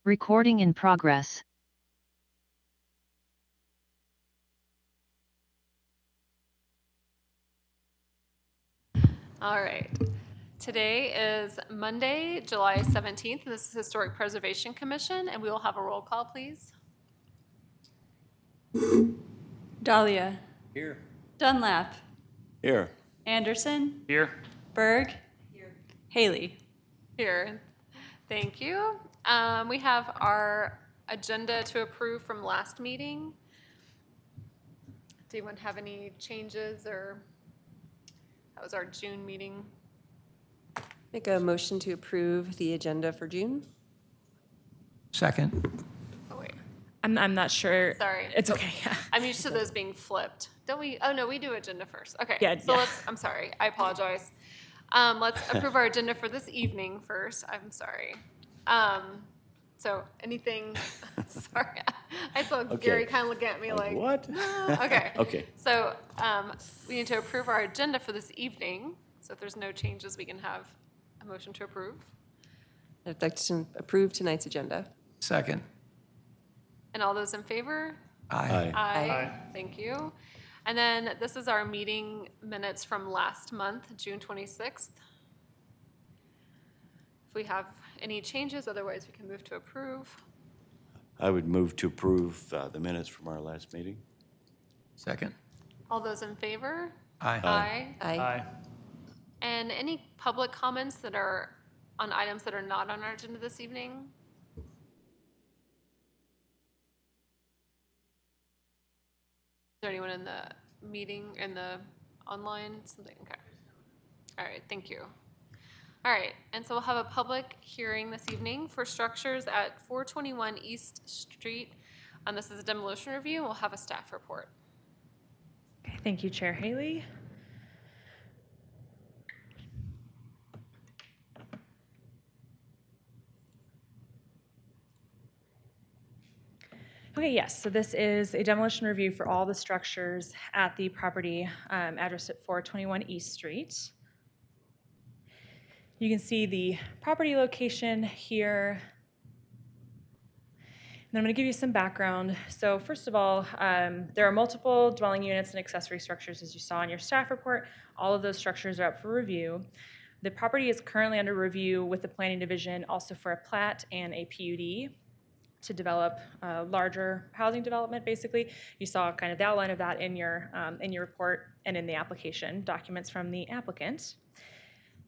Recording in progress. All right. Today is Monday, July 17th, and this is Historic Preservation Commission, and we will have a roll call, please. Dahlia. Here. Dunlap. Here. Anderson. Here. Berg. Here. Haley. Here. Thank you. We have our agenda to approve from last meeting. Do anyone have any changes, or that was our June meeting? Make a motion to approve the agenda for June. Second. Oh, wait. I'm not sure. Sorry. It's okay. I'm used to those being flipped. Don't we? Oh, no, we do agenda first. Okay. Yeah, So yeah. I'm sorry. I apologize. Let's approve our agenda for this evening first. I'm sorry. So anything, sorry. I saw Gary kind of looking at me like, What? okay. Okay. So we need to approve our agenda for this evening. So if there's no changes, we can have a motion to approve. I'd like to approve tonight's agenda. Second. And all those in favor? Aye. Aye. Thank you. And then this is our meeting minutes from last month, June 26th. If we have any changes, otherwise we can move to approve. I would move to approve the minutes from our last meeting. Second. All those in favor? Aye. Aye. And any public comments that are on items that are not on our agenda this evening? Is there anyone in the meeting, in the online, something? Okay. All right, thank you. All right, and so we'll have a public hearing this evening for structures at 421 East Street. And this is a demolition review, and we'll have a staff report. Okay, thank you, Chair Haley. Okay, yes, so this is a demolition review for all the structures at the property addressed at 421 East Street. You can see the property location here. And I'm going to give you some background. So first of all, there are multiple dwelling units and accessory structures, as you saw in your staff report. All of those structures are up for review. The property is currently under review with the Planning Division, also for a plat and a PUD to develop a larger housing development, basically. You saw kind of the outline of that in your report and in the application documents from the applicant.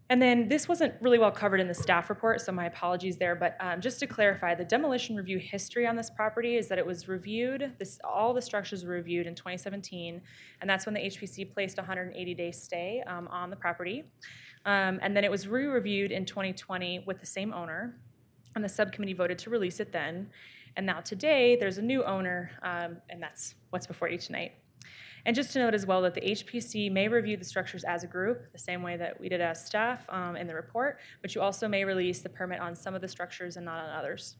And then this wasn't really well covered in the staff report, so my apologies there, but just to clarify, the demolition review history on this property is that it was reviewed, all the structures were reviewed in 2017, and that's when the HPC placed a 180-day stay on the property. And then it was re-reviewed in 2020 with the same owner, and the subcommittee voted to release it then. And now today, there's a new owner, and that's what's before you tonight. And just to note as well that the HPC may review the structures as a group, the same way that we did as staff in the report, but you also may release the permit on some of the structures and not on others.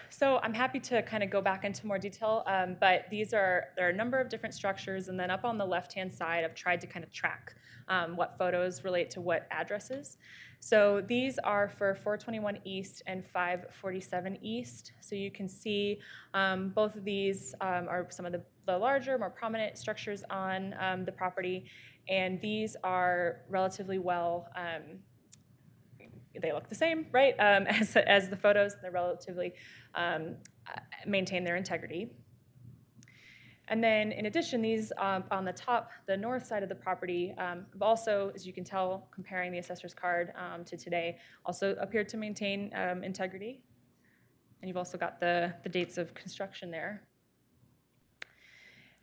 So I'm happy to kind of go back into more detail, but there are a number of different structures, and then up on the left-hand side, I've tried to kind of track what photos relate to what addresses. So these are for 421 East and 547 East. So you can see both of these are some of the larger, more prominent structures on the property, and these are relatively well, they look the same, right, as the photos. They're relatively maintain their integrity. And then in addition, these on the top, the north side of the property, have also, as you can tell, comparing the assessor's card to today, also appeared to maintain integrity. And you've also got the dates of construction there.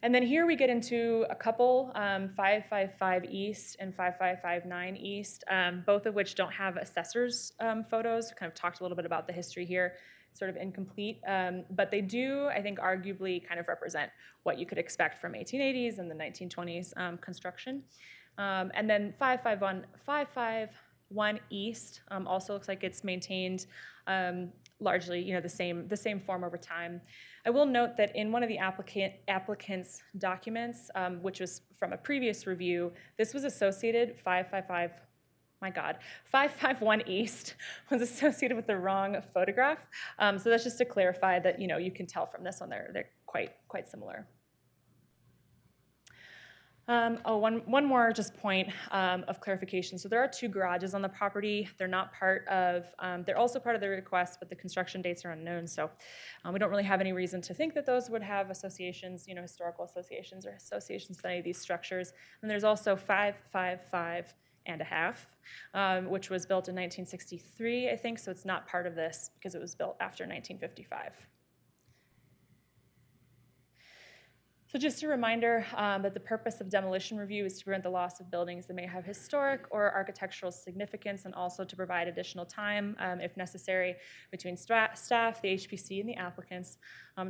And then here we get into a couple, 555 East and 5559 East, both of which don't have assessor's photos. Kind of talked a little bit about the history here. Sort of incomplete, but they do, I think, arguably kind of represent what you could expect from 1880s and the 1920s construction. And then 551 East also looks like it's maintained largely, the same form over time. I will note that in one of the applicant's documents, which was from a previous review, this was associated 555 my God, 551 East was associated with the wrong photograph. So that's just to clarify that, you can tell from this one they're quite similar. One more just point of clarification. So there are 2 garages on the property. They're not part of, they're also part of the request, but the construction dates are unknown. So we don't really have any reason to think that those would have associations, historical associations or associations with any of these structures. And there's also 555 and a half, which was built in 1963, I think. So it's not part of this because it was built after 1955. So just a reminder that the purpose of demolition review is to prevent the loss of buildings that may have historic or architectural significance, and also to provide additional time, if necessary, between staff, the HPC, and the applicants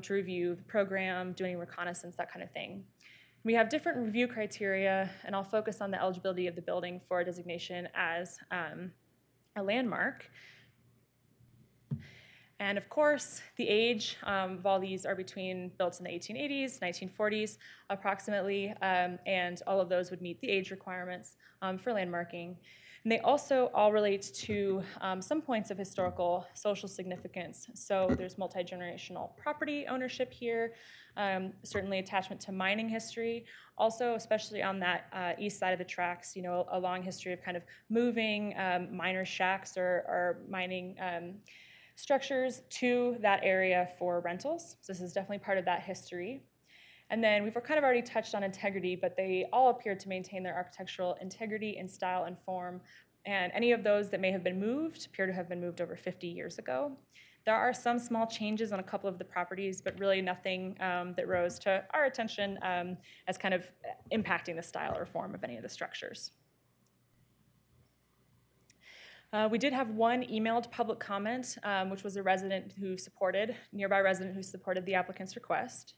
to review the program, doing reconnaissance, that kind of thing. We have different review criteria, and I'll focus on the eligibility of the building for designation as a landmark. And of course, the age of all these are built in the 1880s, 1940s, approximately, and all of those would meet the age requirements for landmarking. And they also all relate to some points of historical social significance. So there's multi-generational property ownership here, certainly attachment to mining history. Also, especially on that east side of the tracks, a long history of kind of moving miner shacks or mining structures to that area for rentals. So this is definitely part of that history. And then we've kind of already touched on integrity, but they all appear to maintain their architectural integrity in style and form. And any of those that may have been moved appear to have been moved over 50 years ago. There are some small changes on a couple of the properties, but really nothing that rose to our attention as kind of impacting the style or form of any of the structures. We did have one emailed public comment, which was a nearby resident who supported the applicant's request.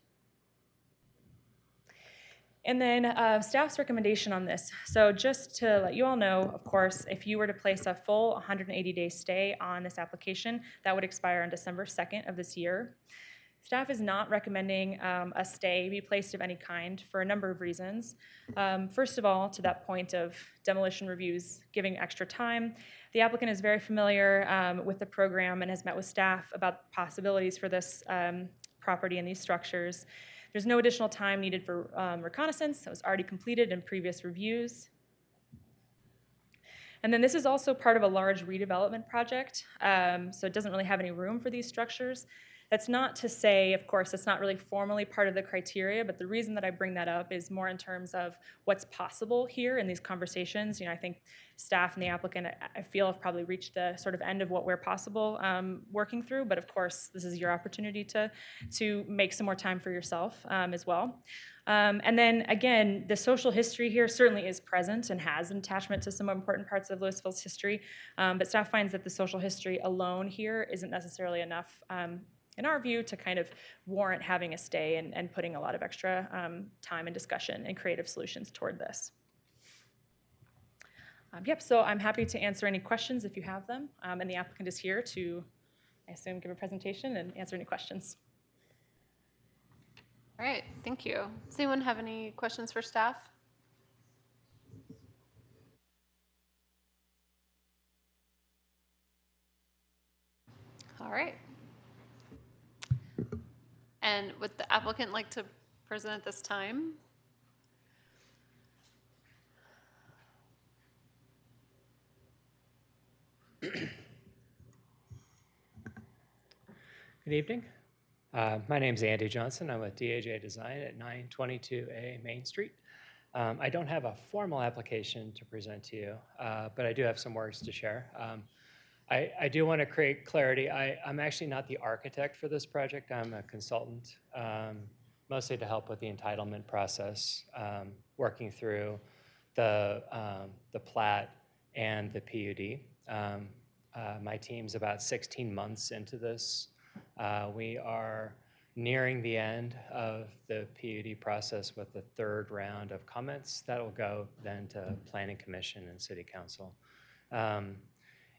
And then staff's recommendation on this. So just to let you all know, of course, if you were to place a full 180-day stay on this application, that would expire on December 2nd of this year. Staff is not recommending a stay be placed of any kind for a number of reasons. First of all, to that point of demolition reviews giving extra time, the applicant is very familiar with the program and has met with staff about possibilities for this property and these structures. There's no additional time needed for reconnaissance that was already completed in previous reviews. And then this is also part of a large redevelopment project, so it doesn't really have any room for these structures. That's not to say, of course, it's not really formally part of the criteria, but the reason that I bring that up is more in terms of what's possible here in these conversations. I think staff and the applicant, I feel, have probably reached the sort of end of what we're possible working through, but of course, this is your opportunity to make some more time for yourself as well. And then again, the social history here certainly is present and has an attachment to some important parts of Louisville's history, but staff finds that the social history alone here isn't necessarily enough in our view, to kind of warrant having a stay and putting a lot of extra time and discussion and creative solutions toward this. So I'm happy to answer any questions if you have them, and the applicant is here to, I assume, give a presentation and answer any questions. All right, thank you. Does anyone have any questions for staff? All right. And would the applicant like to present at this time? Good evening. My name is Andy Johnson. I'm with DAJ Design at 922A Main Street. I don't have a formal application to present to you, but I do have some words to share. I do want to create clarity. I'm actually not the architect for this project. I'm a consultant, mostly to help with the entitlement process, working through the plat and the PUD. My team's about 16 months into this. We are nearing the end of the PUD process with the third round of comments that will go then to Planning Commission and City Council.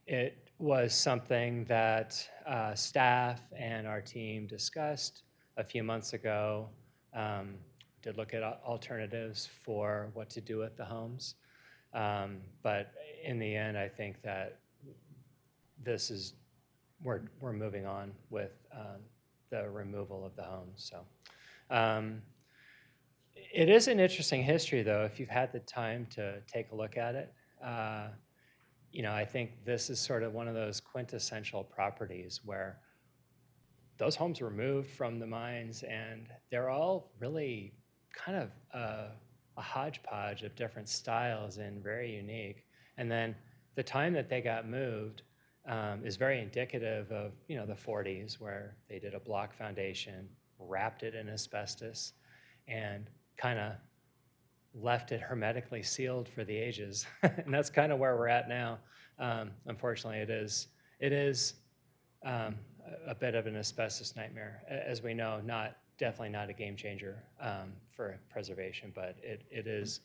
It was something that staff and our team discussed a few months ago, did look at alternatives for what to do with the homes. But in the end, I think that this is, we're moving on with the removal of the homes. So it is an interesting history, though, if you've had the time to take a look at it. I think this is sort of one of those quintessential properties where those homes were moved from the mines, and they're all really kind of a hodgepodge of different styles and very unique. And then the time that they got moved is very indicative of the 40s, where they did a block foundation, wrapped it in asbestos, and kind of left it hermetically sealed for the ages. And that's kind of where we're at now. Unfortunately, it is a bit of an asbestos nightmare, as we know. Definitely not a game changer for preservation, but it is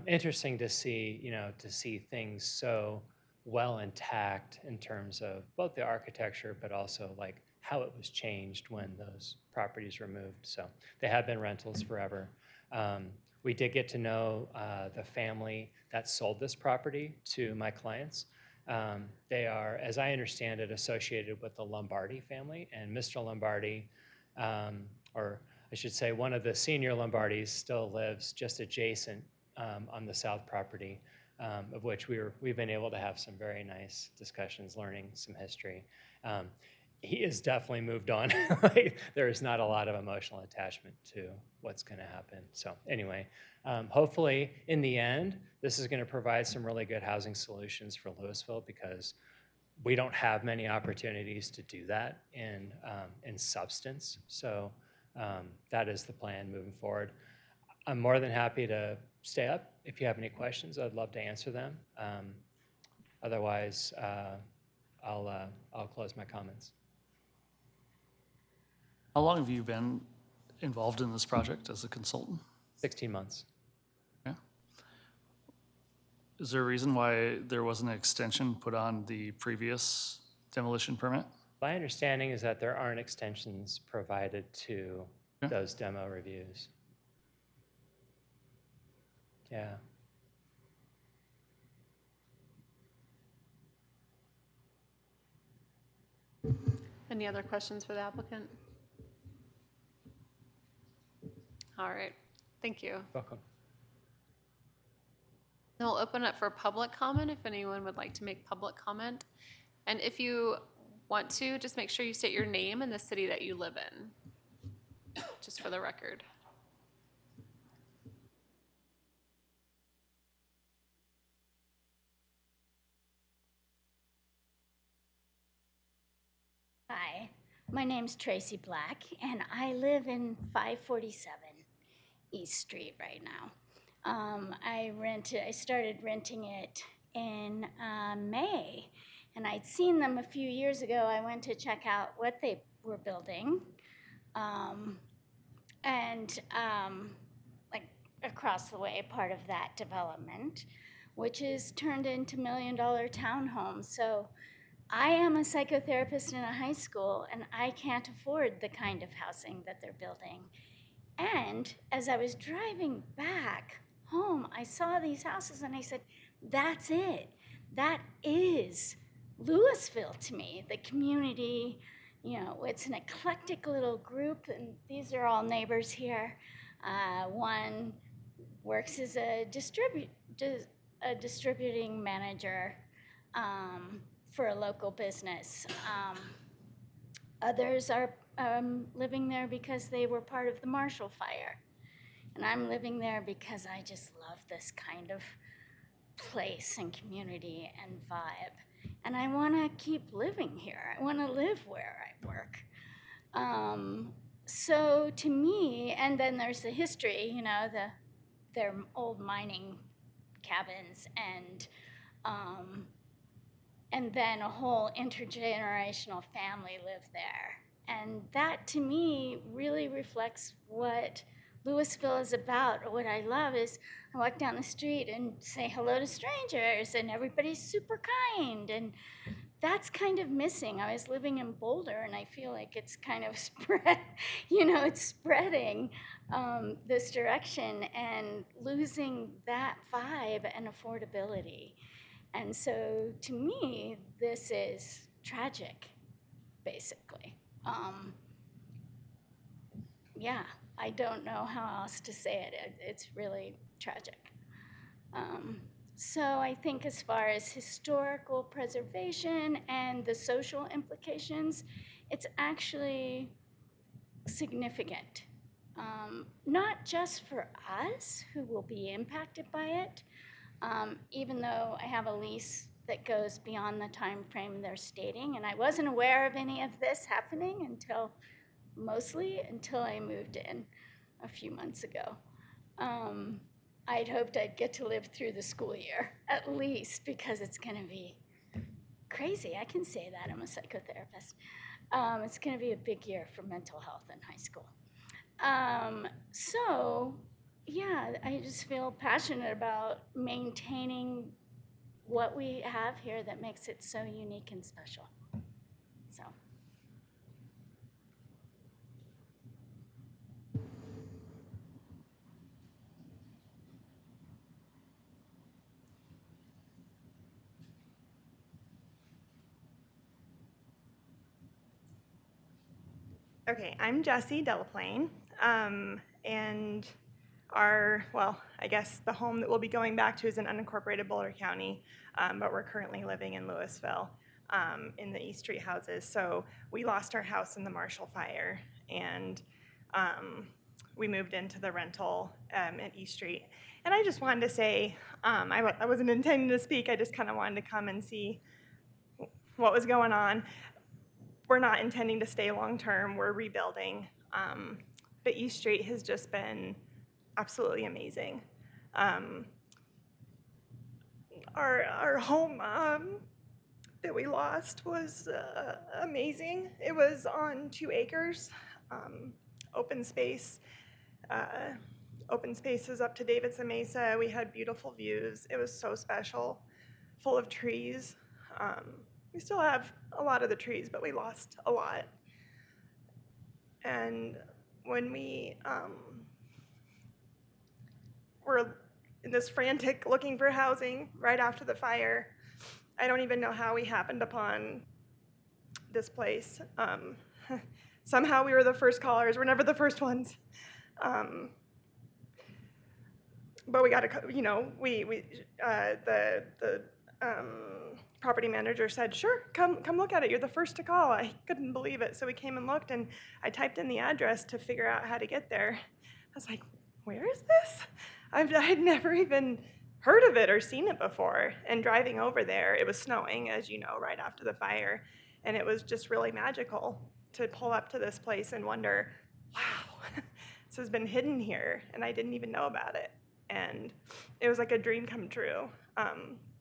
interesting to see things so well intact in terms of both the architecture, but also like how it was changed when those properties were moved. So they have been rentals forever. We did get to know the family that sold this property to my clients. They are, as I understand it, associated with the Lombardi family, and Mr. Lombardi, or I should say one of the senior Lombardis, still lives just adjacent on the south property, of which we've been able to have some very nice discussions, learning some history. He has definitely moved on. There is not a lot of emotional attachment to what's going to happen. So anyway, hopefully in the end, this is going to provide some really good housing solutions for Louisville, because we don't have many opportunities to do that in substance. So that is the plan moving forward. I'm more than happy to stay up. If you have any questions, I'd love to answer them. Otherwise, I'll close my comments. How long have you been involved in this project as a consultant? 16 months. Yeah. Is there a reason why there wasn't an extension put on the previous demolition permit? My understanding is that there aren't extensions provided to Yeah. those demo reviews. Yeah. Any other questions for the applicant? All right, thank you. Welcome. Then we'll open up for public comment if anyone would like to make public comment. And if you want to, just make sure you state your name and the city that you live in, just for the record. Hi, my name's Tracy Black, and I live in 547 East Street right now. I started renting it in May, and I'd seen them a few years ago. I went to check out what they were building, like across the way, part of that development, which is turned into million-dollar townhomes. So I am a psychotherapist in a high school, and I can't afford the kind of housing that they're building. And as I was driving back home, I saw these houses, and I said, that's it. That is Louisville to me, the community. It's an eclectic little group, and these are all neighbors here. One works as a distributing manager for a local business. Others are living there because they were part of the Marshall Fire. And I'm living there because I just love this kind of place and community and vibe. And I want to keep living here. I want to live where I work. So to me, and then there's the history, their old mining cabins, and then a whole intergenerational family lived there. And that, to me, really reflects what Louisville is about. What I love is I walk down the street and say hello to strangers, and everybody's super kind. And that's kind of missing. I was living in Boulder, and I feel like it's kind of it's spreading. this direction and losing that vibe and affordability. And so to me, this is tragic, basically. Yeah, I don't know how else to say it. It's really tragic. So I think as far as historical preservation and the social implications, it's actually significant. Not just for us who will be impacted by it, even though I have a lease that goes beyond the time frame they're stating, and I wasn't aware of any of this happening until I moved in a few months ago. I'd hoped I'd get to live through the school year, at least, because it's gonna be crazy. I can say that, I'm a psychotherapist. It's gonna be a big year for mental health in high school. So, yeah, I just feel passionate about maintaining what we have here that makes it so unique and special. So. Okay, I'm Jessie Delaplane, and I guess the home that we'll be going back to is in unincorporated Boulder County, but we're currently living in Louisville in the East Street houses. So we lost our house in the Marshall Fire, and we moved into the rental at East Street. And I just wanted to say, I wasn't intending to speak, I just kind of wanted to come and see what was going on. We're not intending to stay long-term, we're rebuilding. But East Street has just been absolutely amazing. Our home that we lost was amazing. It was on 2 acres, open space. Open spaces up to Davidson Mesa. We had beautiful views. It was so special, full of trees. We still have a lot of the trees, but we lost a lot. And when we were in this frantic looking for housing right after the fire, I don't even know how we happened upon this place. Somehow we were the first callers. We're never the first ones. But we got to, the property manager said, sure, come look at it. You're the first to call. I couldn't believe it. So we came and looked, and I typed in the address to figure out how to get there. I was like, where is this? I'd never even heard of it or seen it before. And driving over there, it was snowing, as you know, right after the fire. And it was just really magical to pull up to this place and wonder, wow, this has been hidden here, and I didn't even know about it. And it was like a dream come true.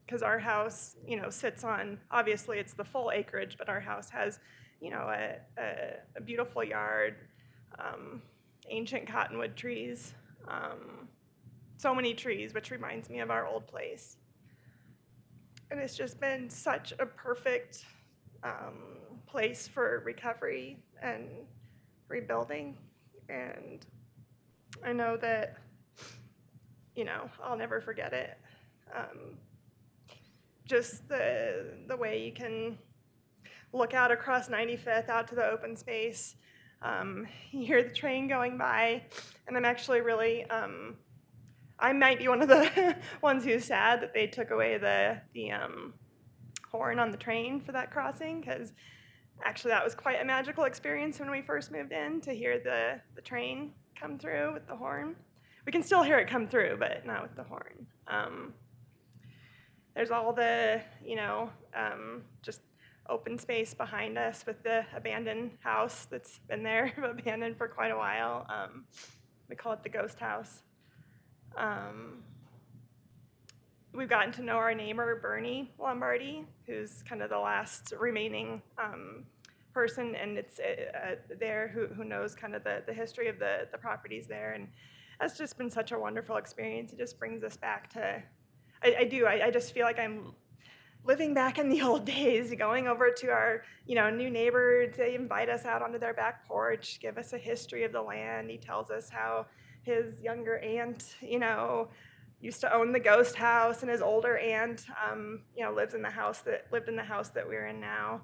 Because our house, sits on, obviously it's the full acreage, but our house has, a beautiful yard, ancient cottonwood trees, so many trees, which reminds me of our old place. And it's just been such a perfect place for recovery and rebuilding. And I know that, I'll never forget it. Just the way you can look out across 95th out to the open space. You hear the train going by, and I'm actually really, I might be one of the ones who's sad that they took away the horn on the train for that crossing, because actually that was quite a magical experience when we first moved in, to hear the train come through with the horn. We can still hear it come through, but not with the horn. There's all the, just open space behind us with the abandoned house that's been there, abandoned for quite a while. We call it the ghost house. We've gotten to know our neighbor, Bernie Lombardi, who's kind of the last remaining person, and it's there who knows kind of the history of the properties there. And that's just been such a wonderful experience. It just brings us back to, I just feel like I'm living back in the old days, going over to our, new neighbor. They invite us out onto their back porch, give us a history of the land. He tells us how his younger aunt, used to own the ghost house, and his older aunt, lived in the house that we're in now.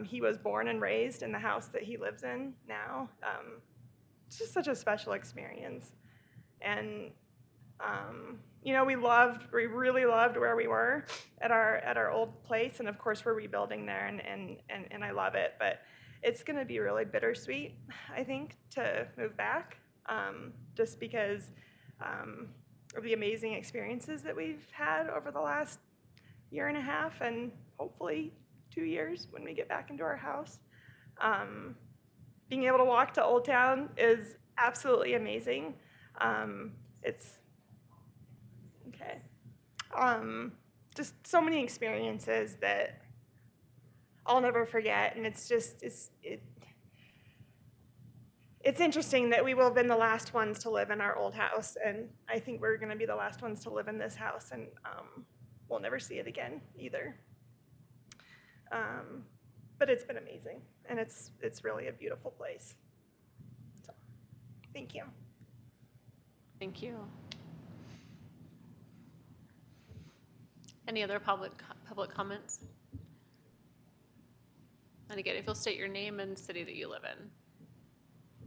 He was born and raised in the house that he lives in now. It's just such a special experience. And we really loved where we were at our old place, and of course we're rebuilding there, and I love it. But it's going to be really bittersweet, I think, to move back, just because of the amazing experiences that we've had over the last year and a half, and hopefully 2 years when we get back into our house. Being able to walk to Old Town is absolutely amazing. It's okay. Just so many experiences that I'll never forget, and it's interesting that we will have been the last ones to live in our old house, and I think we're going to be the last ones to live in this house, and we'll never see it again either. But it's been amazing, and it's really a beautiful place. So, thank you. Thank you. Any other public comments? And again, if you'll state your name and city that you live in.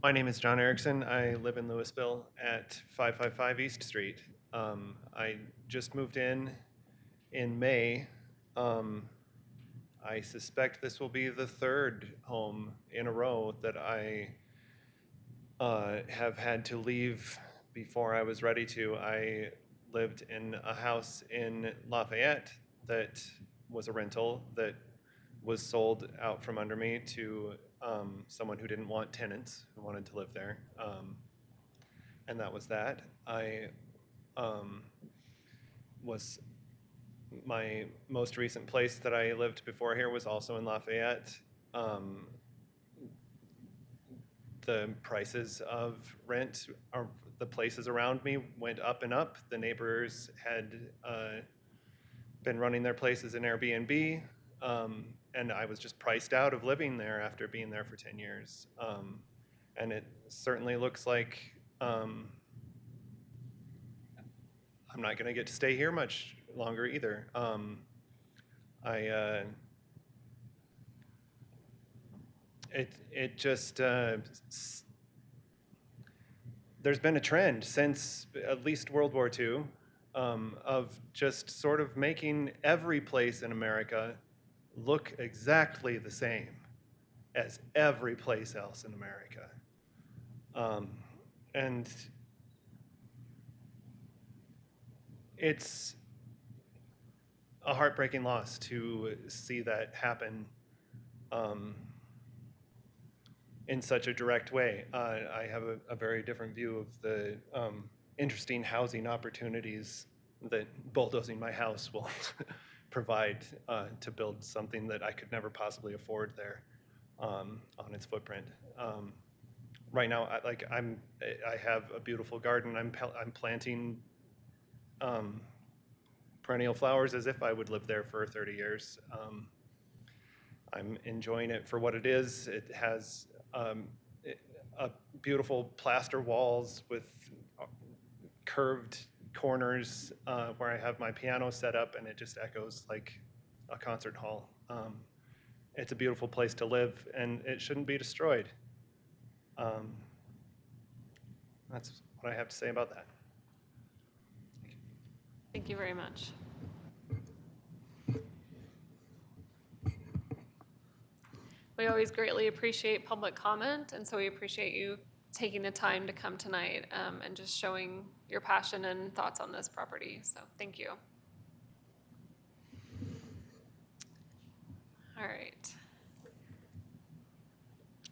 My name is John Erickson. I live in Louisville at 555 East Street. I just moved in May. I suspect this will be the third home in a row that I have had to leave before I was ready to. I lived in a house in Lafayette that was a rental that was sold out from under me to someone who didn't want tenants, who wanted to live there. And that was that. My most recent place that I lived before here was also in Lafayette. The prices of rent, or the places around me, went up and up. The neighbors had been running their places in Airbnb, and I was just priced out of living there after being there for 10 years. And it certainly looks like I'm not going to get to stay here much longer either. There's been a trend since at least World War II of just sort of making every place in America look exactly the same as every place else in America. And it's a heartbreaking loss to see that happen in such a direct way. I have a very different view of the interesting housing opportunities that bulldozing my house will provide to build something that I could never possibly afford there on its footprint. Right now, I have a beautiful garden. I'm planting perennial flowers as if I would live there for 30 years. I'm enjoying it for what it is. It has a beautiful plaster walls with curved corners where I have my piano set up, and it just echoes like a concert hall. It's a beautiful place to live, and it shouldn't be destroyed. That's what I have to say about that. Thank you very much. We always greatly appreciate public comment, and so we appreciate you taking the time to come tonight and just showing your passion and thoughts on this property. So thank you. All right.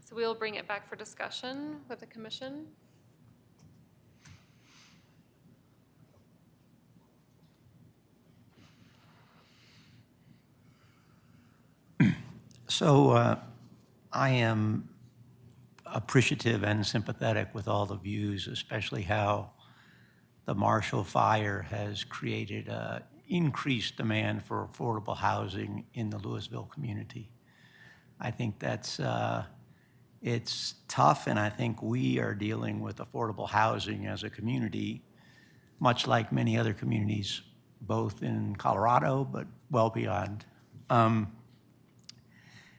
So we'll bring it back for discussion with the commission. So I am appreciative and sympathetic with all the views, especially how the Marshall Fire has created increased demand for affordable housing in the Louisville community. I think that's, it's tough, and I think we are dealing with affordable housing as a community, much like many other communities, both in Colorado, but well beyond.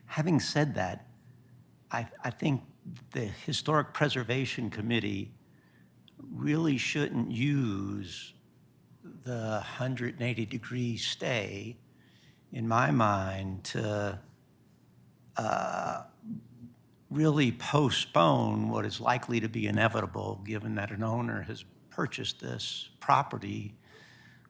Having said that, I think the Historic Preservation Committee really shouldn't use the 180-degree stay, in my mind, to really postpone what is likely to be inevitable, given that an owner has purchased this property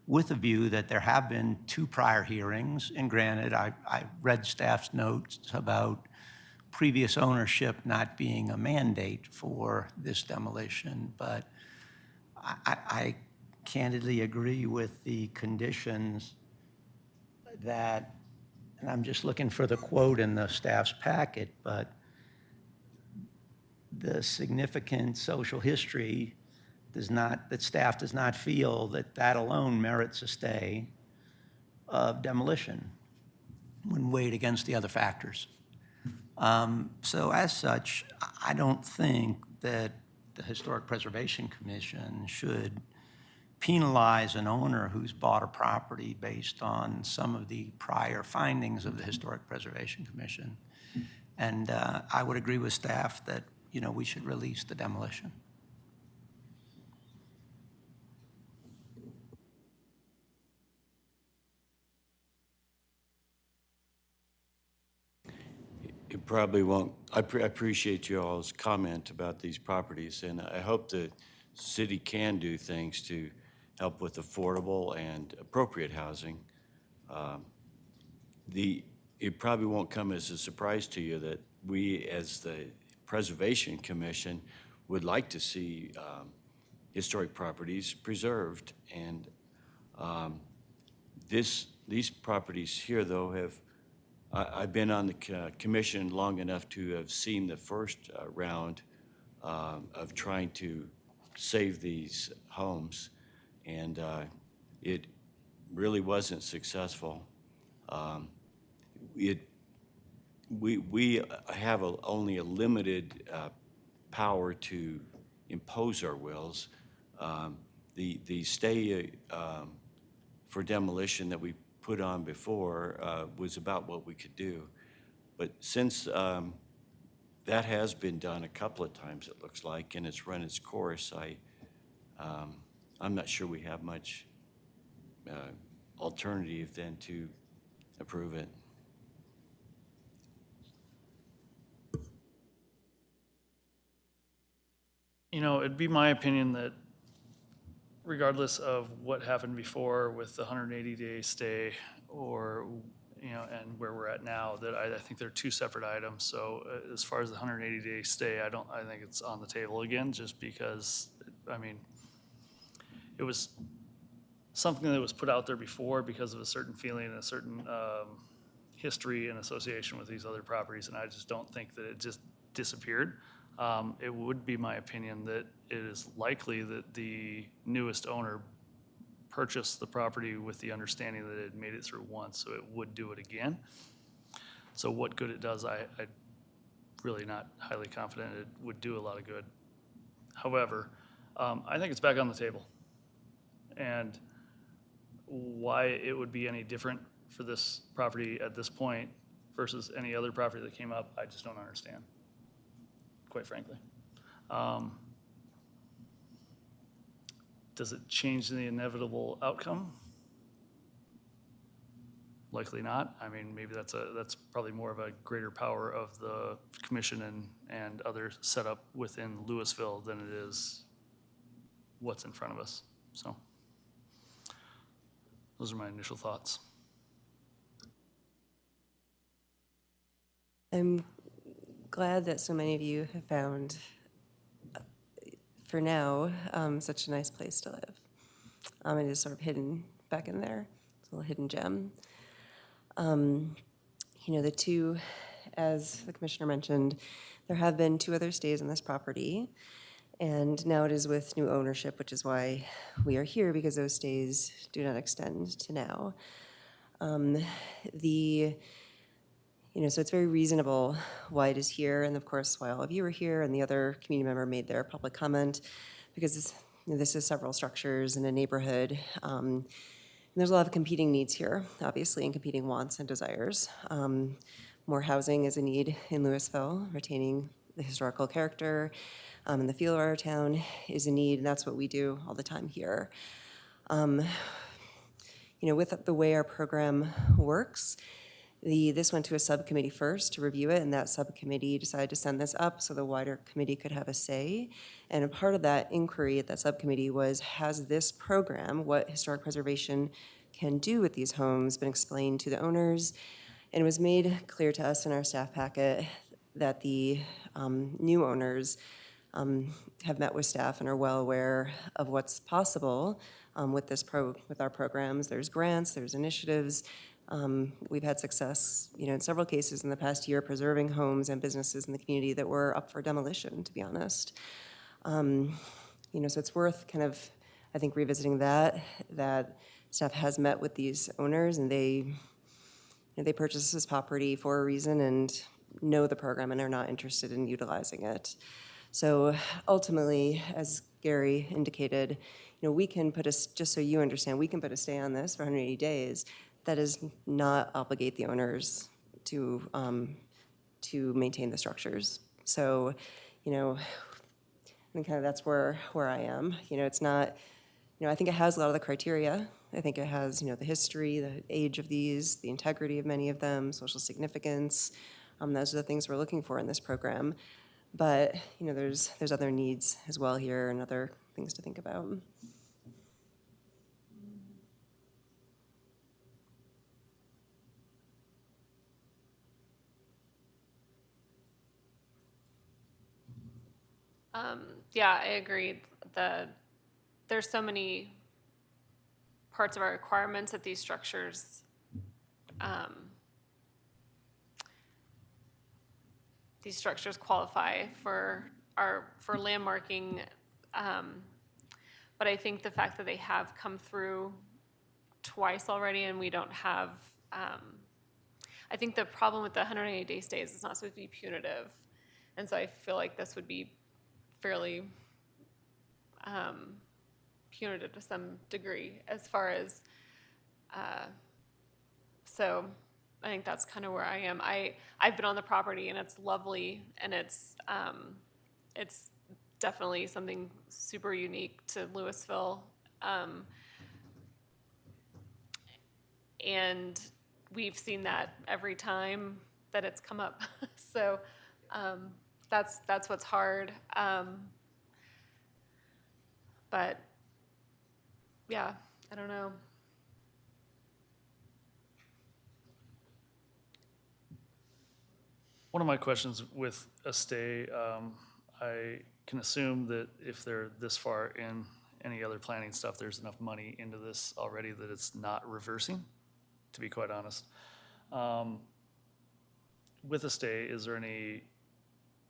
with a view that there have been 2 prior hearings. And granted, I read staff's notes about previous ownership not being a mandate for this demolition, but I candidly agree with the conditions that, and I'm just looking for the quote in the staff's packet, but the significant social history does not, that staff does not feel that that alone merits a stay of demolition when weighed against the other factors. So as such, I don't think that the Historic Preservation Commission should penalize an owner who's bought a property based on some of the prior findings of the Historic Preservation Commission. And I would agree with staff that, you know, we should release the demolition. It probably won't, I appreciate you all's comment about these properties, and I hope the city can do things to help with affordable and appropriate housing. It probably won't come as a surprise to you that we, as the Preservation Commission, would like to see historic properties preserved. And these properties here, though, have, I've been on the commission long enough to have seen the first round of trying to save these homes, and it really wasn't successful. We have only a limited power to impose our wills. The stay for demolition that we put on before was about what we could do. But since that has been done a couple of times, it looks like, and it's run its course, I'm not sure we have much alternative than to approve it. You know, it'd be my opinion that regardless of what happened before with the 180-day stay or, you know, and where we're at now, that I think they're 2 separate items. So as far as the 180-day stay, I think it's on the table again, just because, I mean, it was something that was put out there before because of a certain feeling and a certain history and association with these other properties, and I just don't think that it just disappeared. It would be my opinion that it is likely that the newest owner purchased the property with the understanding that it had made it through once, so it would do it again. So what good it does, I'm really not highly confident it would do a lot of good. However, I think it's back on the table. And why it would be any different for this property at this point versus any other property that came up, I just don't understand, quite frankly. Does it change the inevitable outcome? Likely not. I mean, maybe that's probably more of a greater power of the commission and other setup within Louisville than it is what's in front of us. So those are my initial thoughts. I'm glad that so many of you have found, for now, such a nice place to live. It is sort of hidden back in there. It's a little hidden gem. You know, the 2, as the commissioner mentioned, there have been 2 other stays on this property. And now it is with new ownership, which is why we are here, because those stays do not extend to now. The, so it's very reasonable why it is here, and of course, why all of you are here, and the other community member made their public comment, because this is several structures in a neighborhood. And there's a lot of competing needs here, obviously, and competing wants and desires. More housing is a need in Louisville, retaining the historical character and the feel of our town is a need, and that's what we do all the time here. With the way our program works, this went to a subcommittee first to review it, and that subcommittee decided to send this up so the wider committee could have a say. And a part of that inquiry at that subcommittee was, has this program, what historic preservation can do with these homes, been explained to the owners? And it was made clear to us in our staff packet that the new owners have met with staff and are well aware of what's possible with our programs. There's grants, there's initiatives. We've had success, in several cases in the past year, preserving homes and businesses in the community that were up for demolition, to be honest. So it's worth kind of, I think, revisiting that staff has met with these owners, and they purchased this property for a reason and know the program and are not interested in utilizing it. So ultimately, as Gary indicated, we can just so you understand, we can put a stay on this for 180 days. That does not obligate the owners to maintain the structures. So, I think kind of that's where I am. It's not, I think it has a lot of the criteria. I think it has, the history, the age of these, the integrity of many of them, social significance. Those are the things we're looking for in this program. But, there's other needs as well here and other things to think about. Yeah, I agree. There's so many parts of our requirements that these structures qualify for landmarking. But I think the fact that they have come through twice already and we don't have, I think the problem with the 180-day stays is it's not supposed to be punitive. And so I feel like this would be fairly punitive to some degree as far as, so I think that's kind of where I am. I've been on the property and it's lovely, and it's definitely something super unique to Louisville. And we've seen that every time that it's come up. So that's what's hard. But yeah, I don't know. One of my questions with a stay, I can assume that if they're this far in any other planning stuff, there's enough money into this already that it's not reversing, to be quite honest. With a stay, is there any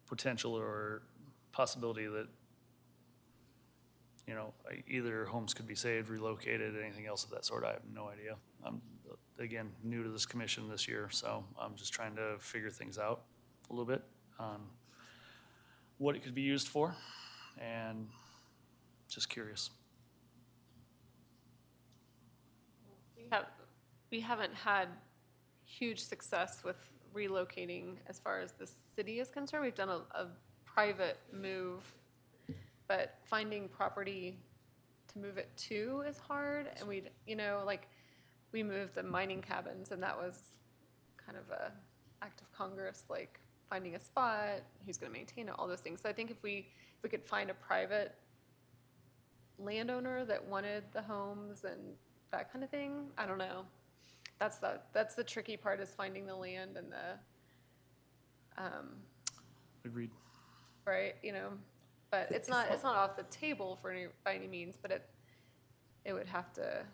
potential or possibility that, either homes could be saved, relocated, anything else of that sort? I have no idea. I'm, again, new to this commission this year, so I'm just trying to figure things out a little bit on what it could be used for, and just curious. We haven't had huge success with relocating as far as the city is concerned. We've done a private move, but finding property to move it to is hard. And we moved the mining cabins, and that was kind of a act of Congress, like finding a spot, who's going to maintain it, all those things. So I think if we could find a private landowner that wanted the homes and that kind of thing, I don't know. That's the tricky part, is finding the land and the Agreed. right, but it's not off the table by any means, but it would have to,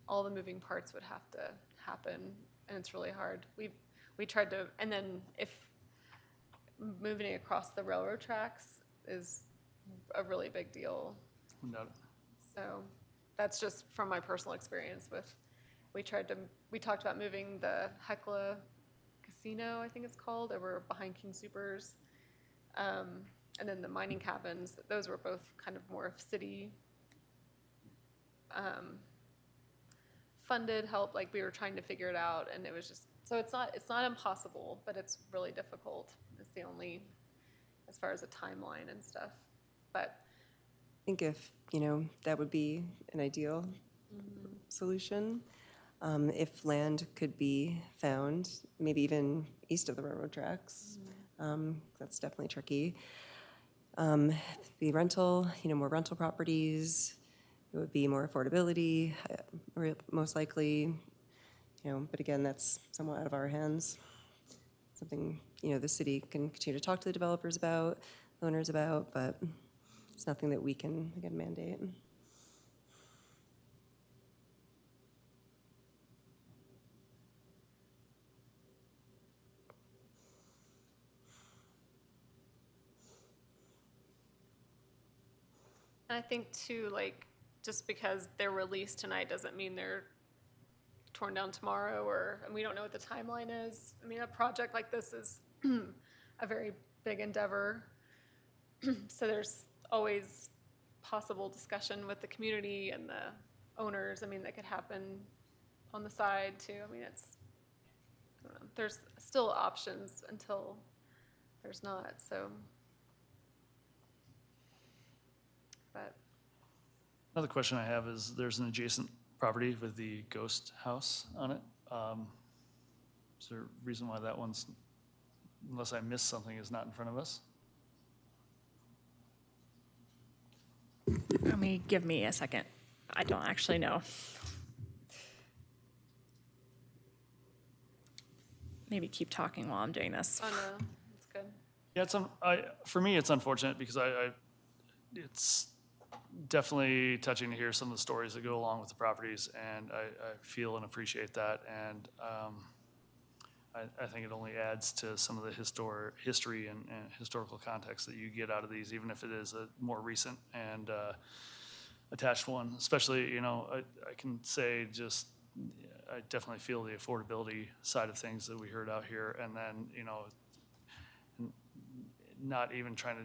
all the moving parts would have to happen, and it's really hard. We tried to, and then if moving it across the railroad tracks is a really big deal. No doubt. So that's just from my personal experience with, we talked about moving the Hecla Casino, I think it's called, over behind King Soopers. And then the mining cabins, those were both kind of more of city funded help, like we were trying to figure it out, and it was just, so it's not impossible, but it's really difficult. It's the only, as far as a timeline and stuff. But I think if, that would be an ideal solution. If land could be found, maybe even east of the railroad tracks, that's definitely tricky. The rental, more rental properties, it would be more affordability, most likely, but again, that's somewhat out of our hands. Something, the city can continue to talk to the developers about, owners about, but it's nothing that we can, again, mandate. and I think too, like, just because they're released tonight doesn't mean they're torn down tomorrow, and we don't know what the timeline is. I mean, a project like this is a very big endeavor. So there's always possible discussion with the community and the owners. I mean, that could happen on the side too. I mean, I don't know, there's still options until there's not, so. But Another question I have is, there's an adjacent property with the ghost house on it. Is there a reason why that one's, unless I missed something, is not in front of us? Give me a second. I don't actually know. Maybe keep talking while I'm doing this. oh no, it's good. Yeah, for me, it's unfortunate because it's definitely touching to hear some of the stories that go along with the properties, and I feel and appreciate that. And I think it only adds to some of the history and historical context that you get out of these, even if it is a more recent and attached one. Especially, I can say just, I definitely feel the affordability side of things that we heard out here, and then, not even trying to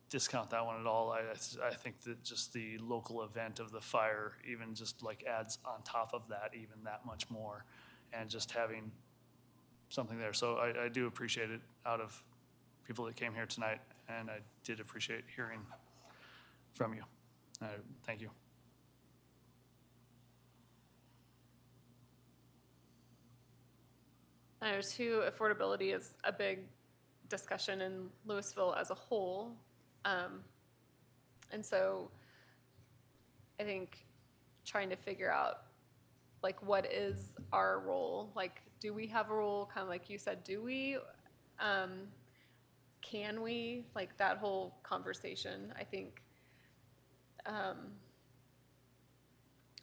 discount that one at all. I think that just the local event of the fire even just like adds on top of that even that much more, and just having something there. So I do appreciate it out of people that came here tonight, and I did appreciate hearing from you. Thank you. I know too, affordability is a big discussion in Louisville as a whole. And so I think trying to figure out like what is our role? Like, do we have a role? Kind of like you said, do we? Can we? Like that whole conversation, I think,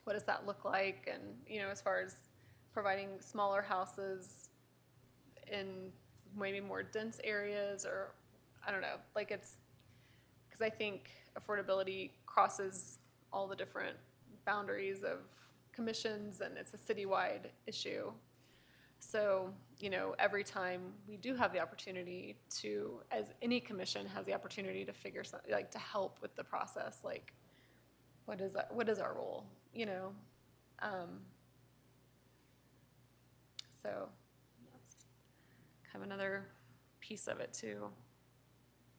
what does that look like? And, as far as providing smaller houses in maybe more dense areas, or I don't know, like it's, because I think affordability crosses all the different boundaries of commissions, and it's a citywide issue. So, every time we do have the opportunity to, as any commission has the opportunity to figure something, like to help with the process, like what is our role, so that's kind of another piece of it too.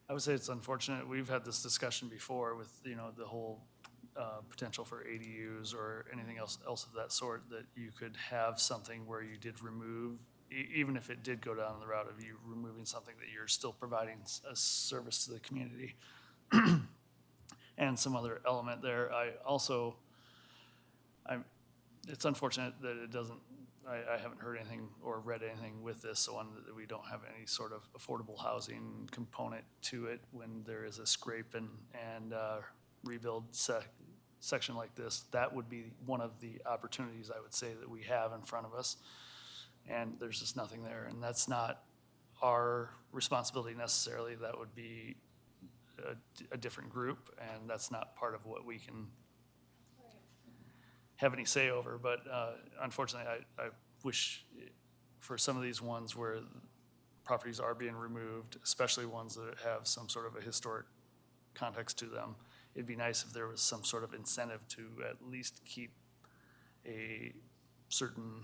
I would say it's unfortunate. We've had this discussion before with, the whole potential for ADUs or anything else of that sort, that you could have something where you did remove, even if it did go down the route of you removing something, that you're still providing a service to the community and some other element there. It's unfortunate that it doesn't, I haven't heard anything or read anything with this one, that we don't have any sort of affordable housing component to it when there is a scrape and rebuild section like this. That would be one of the opportunities, I would say, that we have in front of us. And there's just nothing there. And that's not our responsibility necessarily. That would be a different group, and that's not part of what we can have any say over. But unfortunately, I wish for some of these ones where properties are being removed, especially ones that have some sort of a historic context to them, it'd be nice if there was some sort of incentive to at least keep a certain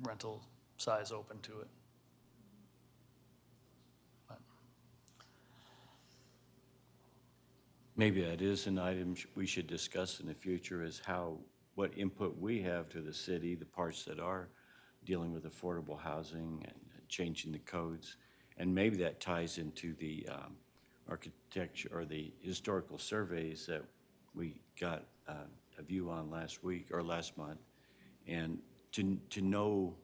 rental size open to it. But Maybe that is an item we should discuss in the future, is what input we have to the city, the parts that are dealing with affordable housing and changing the codes. And maybe that ties into the architecture or the historical surveys that we got a view on last week or last month. And to know,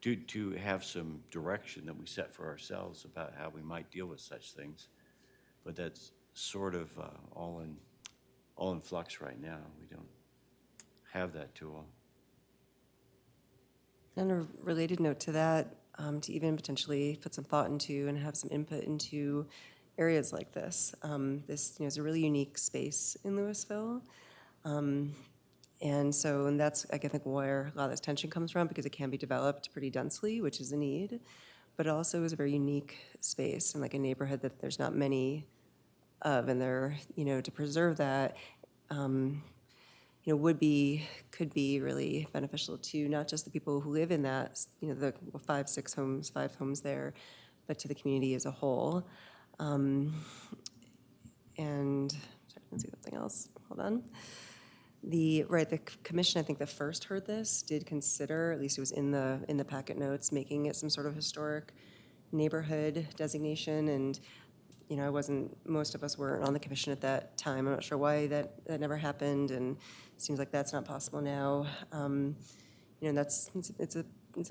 to have some direction that we set for ourselves about how we might deal with such things. But that's sort of all in flux right now. We don't have that tool. On a related note to that, to even potentially put some thought into and have some input into areas like this. This is a really unique space in Louisville. And that's, I think, where a lot of this tension comes from, because it can be developed pretty densely, which is a need, but it also is a very unique space and like a neighborhood that there's not many of, and to preserve that, could be really beneficial to not just the people who live in that, the 5 homes there, but to the community as a whole. And sorry, I can see something else. Hold on. The commission, I think, that first heard this did consider, at least it was in the packet notes, making it some sort of historic neighborhood designation. And most of us weren't on the commission at that time. I'm not sure why that never happened, and it seems like that's not possible now. It's a bit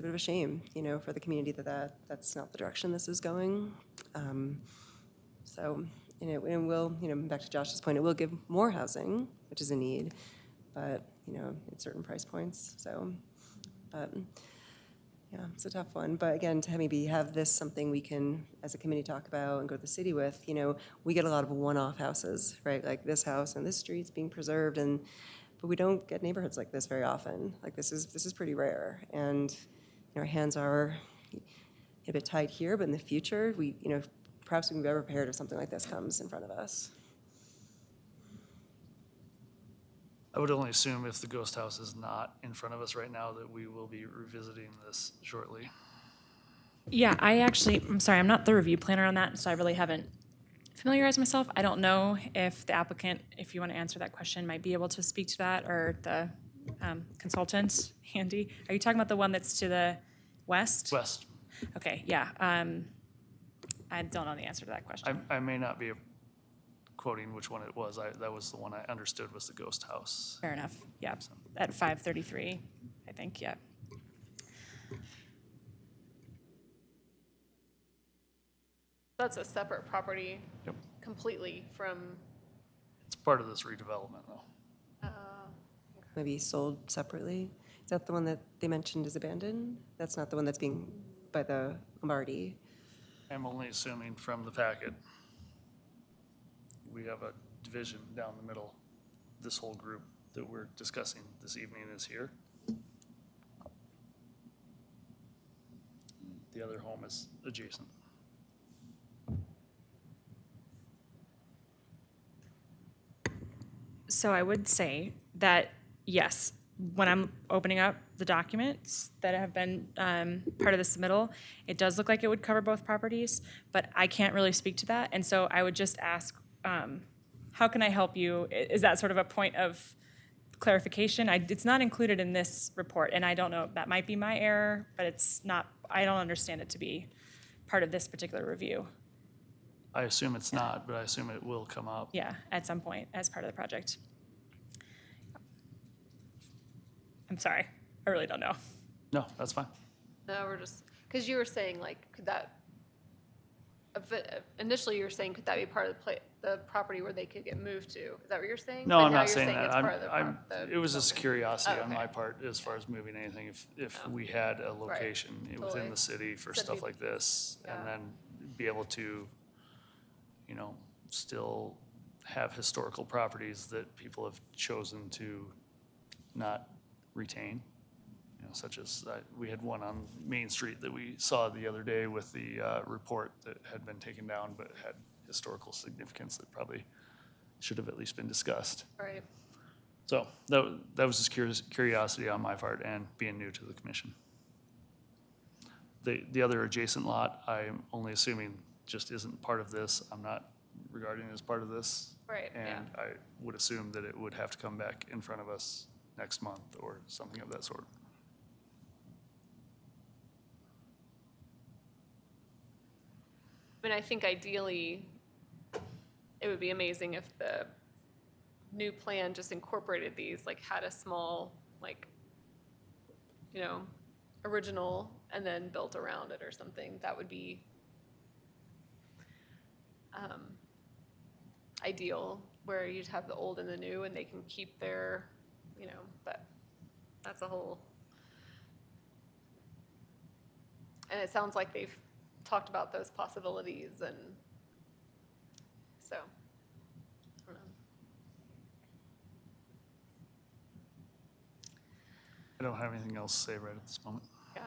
of a shame, for the community that's not the direction this is going. And will, back to Josh's point, it will give more housing, which is a need, but, at certain price points. Yeah, it's a tough one. But again, to maybe have this something we can, as a committee, talk about and go to the city with, we get a lot of one-off houses, right? Like this house and this street's being preserved, but we don't get neighborhoods like this very often. Like this is pretty rare. And our hands are a bit tied here, but in the future, perhaps we can be better prepared if something like this comes in front of us. I would only assume if the ghost house is not in front of us right now that we will be revisiting this shortly. Yeah, I'm sorry, I'm not the review planner on that, so I really haven't familiarized myself. I don't know if the applicant, if you want to answer that question, might be able to speak to that, or the consultant, Andy. Are you talking about the one that's to the west? West. Okay, yeah. I don't know the answer to that question. I may not be quoting which one it was. That was the one I understood was the ghost house. Fair enough, yeah. At 533, I think, yeah. That's a separate property. Yep. Completely from, It's part of this redevelopment, though. Maybe sold separately. Is that the one that they mentioned is abandoned? That's not the one that's being by the Lombardi. I'm only assuming from the packet. We have a division down the middle. This whole group that we're discussing this evening is here. The other home is adjacent. So I would say that, yes, when I'm opening up the documents that have been part of the submittal, it does look like it would cover both properties, but I can't really speak to that. And so I would just ask, how can I help you? Is that sort of a point of clarification? It's not included in this report, and I don't know, that might be my error, but it's not, I don't understand it to be part of this particular review. I assume it's not, but I assume it will come up. Yeah, at some point as part of the project. I'm sorry, I really don't know. No, that's fine. no, we're just, because you were saying like, could that, initially you were saying, could that be part of the property where they could get moved to? Is that what you're saying? No, But I'm now not you're saying that. it's part of the It was just curiosity Oh, on okay. my part as far as moving anything. If we had a location within Totally. the city for Said stuff we- like this, Yeah. and then be able to, still have historical properties that people have chosen to not retain. You know, such as, we had one on Main Street that we saw the other day with the report that had been taken down, but had historical significance that probably should have at least been discussed. Right. So that was just curiosity on my part and being new to the commission. The other adjacent lot, I'm only assuming just isn't part of this. I'm not regarding it as part of this. Right, yeah. And I would assume that it would have to come back in front of us next month or something of that sort. I mean, I think ideally, it would be amazing if the new plan just incorporated these, like had a small, like, you know, original and then built around it or something. That would be ideal, where you'd have the old and the new and they can keep their, you know, but that's a whole. And it sounds like they've talked about those possibilities, and so, I don't know. I don't have anything else to say right at this moment. Yeah.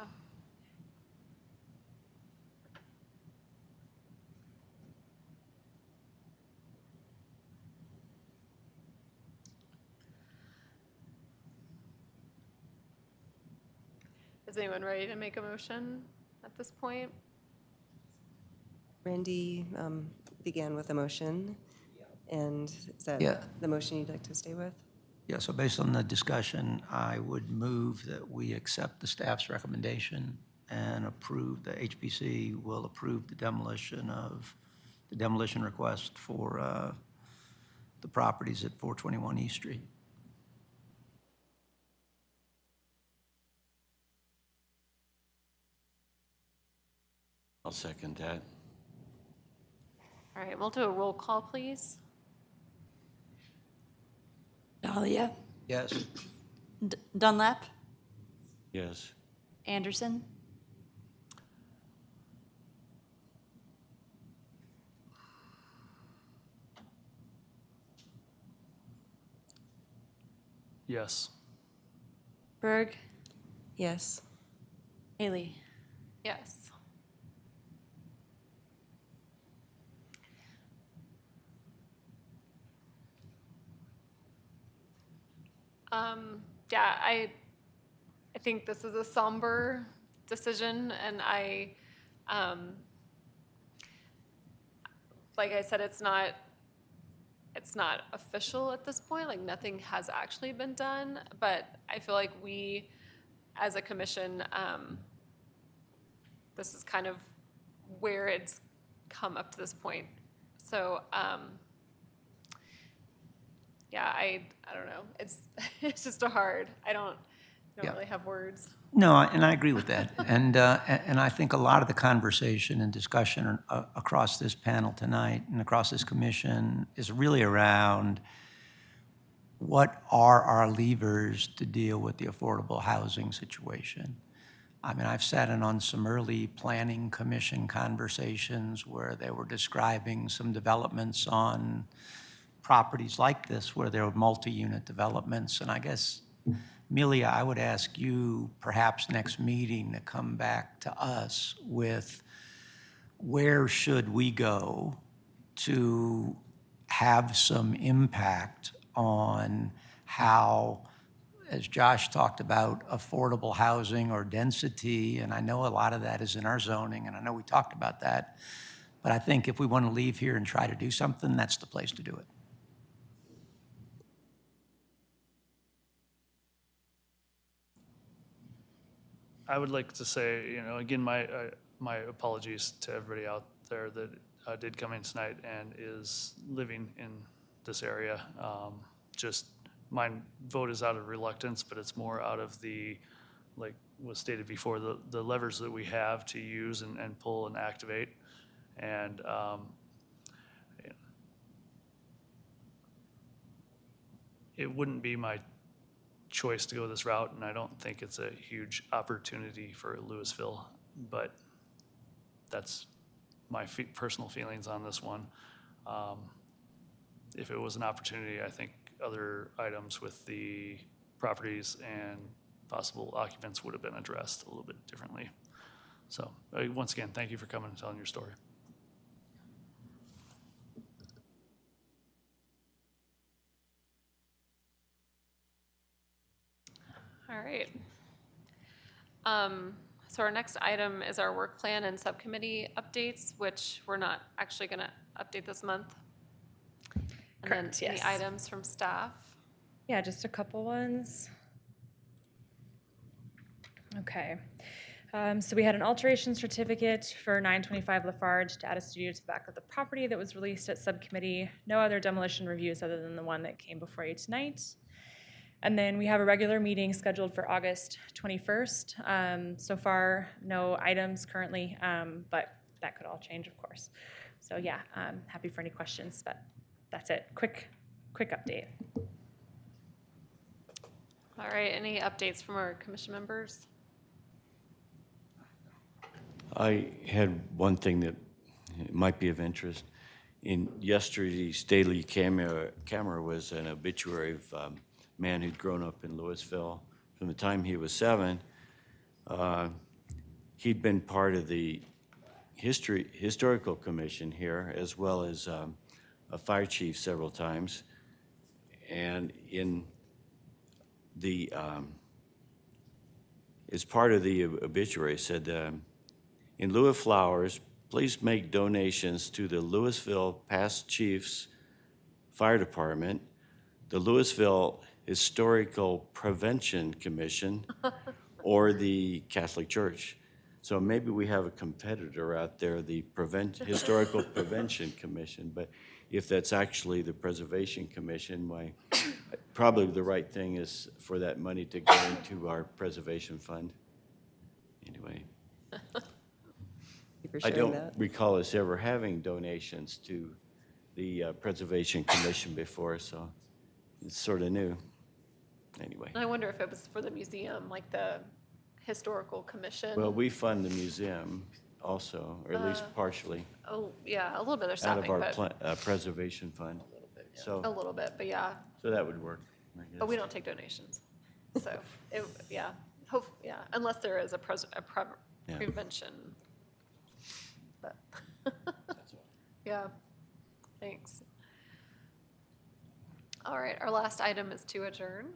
Is anyone ready to make a motion at this point? Randy began with a motion, and is that Yeah. the motion you'd like to stay with? Yeah, so based on the discussion, I would move that we accept the staff's recommendation and approve, the HPC will approve the demolition request for the properties at 421 East Street. I'll second that. All right, we'll do a roll call, please. Dahlia, Yes. Dunlap, Yes. Anderson, Yes. Berg, Yes. Haley. Yes. Yeah, I think this is a somber decision, and like I said, it's not official at this point, like nothing has actually been done, but I feel like we, as a commission, this is kind of where it's come up to this point. So, yeah, I don't know. It's just I don't Yeah. really have words. No, and I agree with that. And I think a lot of the conversation and discussion across this panel tonight and across this commission is really around what are our levers to deal with the affordable housing situation. I mean, I've sat in on some early planning commission conversations where they were describing some developments on properties like this where there were multi-unit developments. And I guess, Amelia, I would ask you perhaps next meeting to come back to us with where should we go to have some impact on how, as Josh talked about, affordable housing or density, and I know a lot of that is in our zoning, and I know we talked about that, but I think if we want to leave here and try to do something, that's the place to do it. I would like to say, you know, again, my apologies to everybody out there that did come in tonight and is living in this area. Just my vote is out of reluctance, but it's more out of the, like was stated before, the levers that we have to use and pull and activate. And it wouldn't be my choice to go this route, and I don't think it's a huge opportunity for Louisville, but that's my personal feelings on this one. If it was an opportunity, I think other items with the properties and possible occupants would have been addressed a little bit differently. So, once again, thank you for coming and telling your story. All right. So our next item is our work plan and subcommittee updates, which we're not actually going to update this month. And Correct, then yes. any items from staff? Yeah, just a couple ones. Okay. So we had an alteration certificate for 925 Lafarge to add a studio to the back of the property that was released at subcommittee. No other demolition reviews other than the one that came before you tonight. And then we have a regular meeting scheduled for August 21st. So far, no items currently, but that could all change, of course. So yeah, I'm happy for any questions, but that's it. Quick update. All right, any updates from our commission members? I had one thing that might be of interest. In yesterday's daily camera was an obituary of a man who'd grown up in Louisville from the time he was 7. He'd been part of the historical commission here, as well as a fire chief several times. And in the as part of the obituary, said, in lieu of flowers, please make donations to the Louisville Past Chiefs Fire Department, the Louisville Historical Prevention Commission, or the Catholic Church. So maybe we have a competitor out there, the Historical Prevention Commission, but if that's actually the Preservation Commission, probably the right thing is for that money to go into our preservation fund. Anyway. Thank you for I sharing don't that. recall us ever having donations to the Preservation Commission before, so it's sort of new. Anyway, I wonder if it was for the museum, like the historical commission. well, we fund the museum also, or at least partially, Oh, yeah, a little bit of out staffing, of our but preservation fund. a So, little bit, but yeah. so that would work, I guess. But we don't take donations. So, yeah, unless there is a Yeah. prevention. But, yeah, thanks. All right, our last item is to adjourn.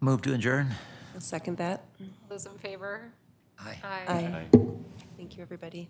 Move to adjourn? I'll second that. Those in favor? Aye. Aye. Aye. Aye. Thank you, everybody.